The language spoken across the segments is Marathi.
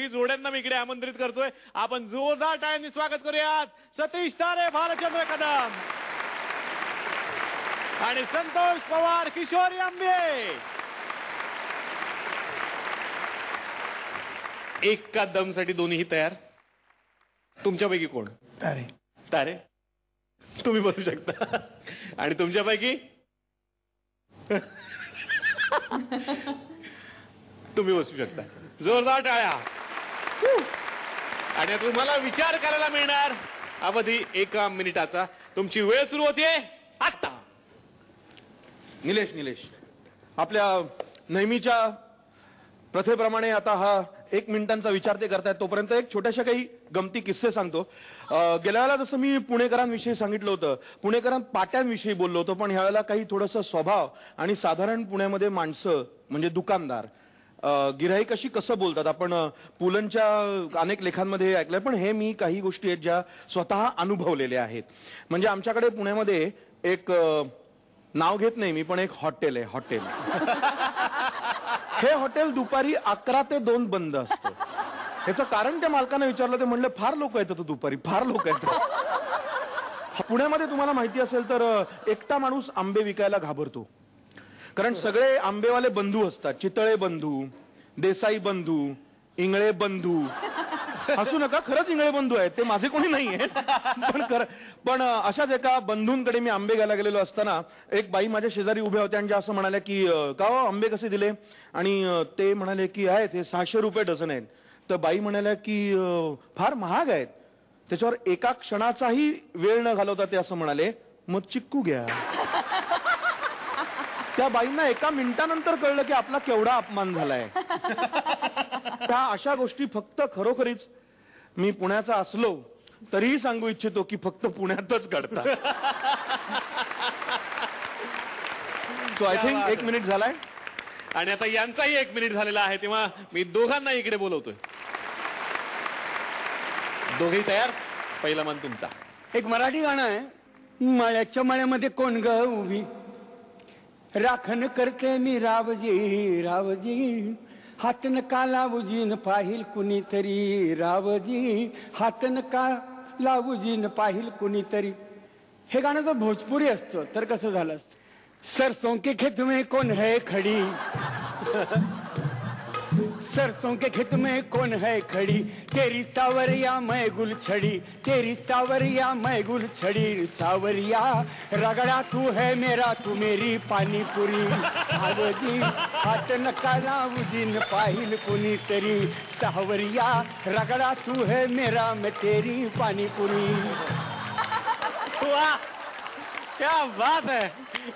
दोघी जोड्यांना मी इकडे आमंत्रित करतोय. आपण जोरदार टाळ्यांनी स्वागत करूयात. सतीश तारे, भालचंद्र कदम आणि संतोष पवार, किशोरी आंबे. एका दमसाठी दोन्हीही तयार. तुमच्यापैकी कोण? तारे. तारे, तुम्ही बसू शकता. आणि तुमच्यापैकी तुम्ही बसू शकता. जोरदार टाळ्या. आणि तुम्हाला विचार करायला मिळणार अवधी 1 मिनिटाचा. तुमची वेळ सुरू होते आता. निलेश, आपल्या नेहमीच्या प्रथेप्रमाणे आता हा 1 मिनिटांचा विचार ते करतायत, तोपर्यंत एक छोट्याशा काही गमती किस्से सांगतो. गेल्या वेळेला जसं मी पुणेकरांविषयी सांगितलं होतं, पुणेकरां पाट्यांविषयी बोललो होतो, पण ह्यावेळेला काही थोडंसं स्वभाव आणि साधारण पुण्यामध्ये माणसं म्हणजे दुकानदार, गिऱ्हाईक कशी कसं बोलतात आपण पुलंच्या अनेक लेखांमध्ये ऐकलंय, पण हे मी काही गोष्टी आहेत ज्या स्वतः अनुभवलेल्या आहेत. म्हणजे आमच्याकडे पुण्यामध्ये एक नाव घेत नाही मी, पण एक हॉटेल आहे. हॉटेल हे हॉटेल दुपारी 11 ते 2 बंद असतं. ह्याचं कारण त्या मालकाने विचारलं, ते म्हणलं फार लोक येतात दुपारी, फार लोक येतात. पुण्यामध्ये तुम्हाला माहिती असेल तर एकटा माणूस आंबे विकायला घाबरतो, कारण सगळे आंबेवाले बंधू असतात. चितळे बंधू, देसाई बंधू, इंगळे बंधू. हसू नका, खरंच इंगळे बंधू आहेत ते, माझे कोणी नाही आहेत. पण अशाच एका बंधूंकडे मी आंबे घ्यायला गेलेलो असताना एक बाई माझ्या शेजारी उभ्या होत्या आणि ज्या असं म्हणाल्या की का हो आंबे कसे दिले? आणि ते म्हणाले की आहेत हे 600 रुपये डझन आहेत. तर बाई म्हणाल्या की फार महाग आहेत. त्याच्यावर एका क्षणाचाही वेळ न घालवता ते असं म्हणाले, मग चिक्कू घ्या. त्या बाईंना 1 मिनिटानंतर कळलं की आपला केवढा अपमान झालाय. त्या अशा गोष्टी फक्त खरोखरीच मी पुण्याचा असलो तरीही सांगू इच्छितो की फक्त पुण्यातच घडतात. सो आय थिंक 1 मिनिट झालाय. आणि आता यांचाही 1 मिनिट झालेला आहे, तेव्हा मी दोघांना इकडे बोलवतोय. दोघेही तयार? पहिला मान तुमचा. एक मराठी गाणं आहे, मळ्याच्या मळ्यामध्ये कोण ग उभी, राखण करते मी रावजी रावजी, हातन का लावजीन पाहिल कुणीतरी, रावजी हातन का लावजीन पाहिल कुणीतरी. हे गाणं जर भोजपुरी असतं तर कसं झालं असतं? सरसों के खेत में कौन है खड़ी, सरसों के खेत में कौन है खड़ी, तेरी सावरिया मैं गुल छड़ी, तेरी सावरिया मैं गुल छड़ी, सावरिया रगड़ा तू है मेरा तू मेरी पानीपुरी, सावजी हाथ नका लावजीन पाहिल कुणी तरी, सावरिया रगड़ा तू है मेरा मैं तेरी पानीपुरी. वाह, क्या बात है.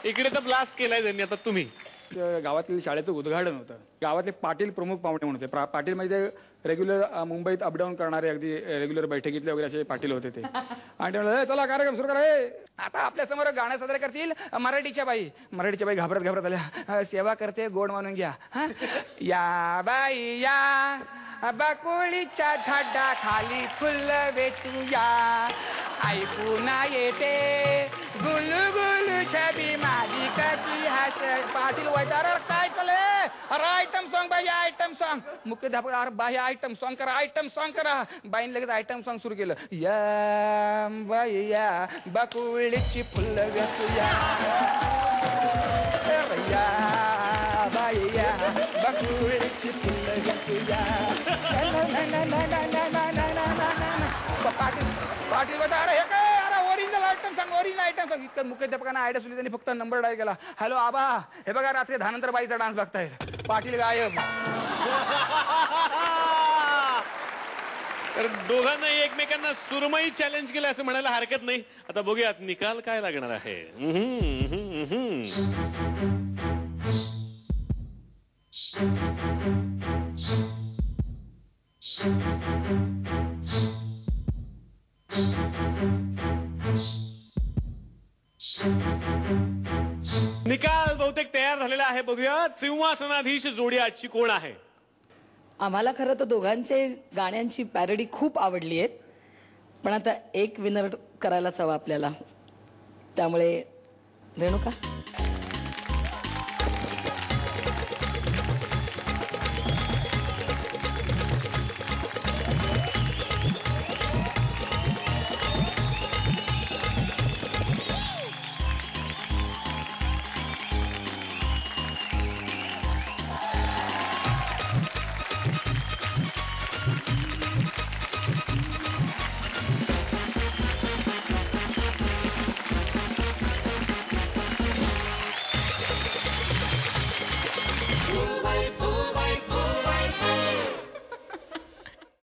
इकडे तर ब्लास्ट केलाय त्यांनी. आता तुम्ही. गावातील शाळेचं उद्घाटन होतं. गावातले पाटील प्रमुख पाहुणे म्हणून होते. पाटील म्हणजे रेग्युलर मुंबईत अपडाऊन करणारे अगदी रेग्युलर बैठकीतले वगैरे असे पाटील होते ते. आणि ते म्हणले चला कार्यक्रम सुरू करा. आता आपल्या समोर गाणं सादर करतील मराठीच्या बाई. मराठीच्या बाई घाबरत घाबरत आल्या. सेवा करते गोड मानून घ्या. या बाई या बकुळीच्या झाडा खाली फुल वेचूया, ऐकू ना येते गुलगुल छबी माझी कशी हस. पाटील वैतार काय चले, अरे आयटम सॉन्ग बाई, आयटम सॉन्ग. मुख्याध्यापक अरे बाई आयटम सॉन्ग करा, आयटम सॉन्ग करा. बाईन लगेच आयटम सॉन्ग सुरू केलं. या बाई या बकुळीची फुल वेचूया, या बाई या बकुळीची फुल वेचूया. पाटील बघा अरे हे काय, अरे ओरिजिनल आयटम सांग, ओरिजिनल आयटम सांग. इतकं मुख्याध्यापकांना आयडिया सुचली, त्यांनी फक्त नंबर डायल केला. हॅलो आबा, हे बघा रात्री 10 नंतर बाईचा डान्स बघतायत. पाटील गायब. तर दोघांनाही एकमेकांना सुरमई चॅलेंज केलं असं म्हणायला हरकत नाही. आता बघूयात निकाल काय लागणार आहे. निकाल बहुतेक तयार झालेला आहे. बघूया सिंहासनाधीश जोडी आजची कोण आहे. आम्हाला खरं तर दोघांचे गाण्यांची पॅरडी खूप आवडली आहेत, पण आता एक विनर करायलाच हवा आपल्याला. त्यामुळे रेणुका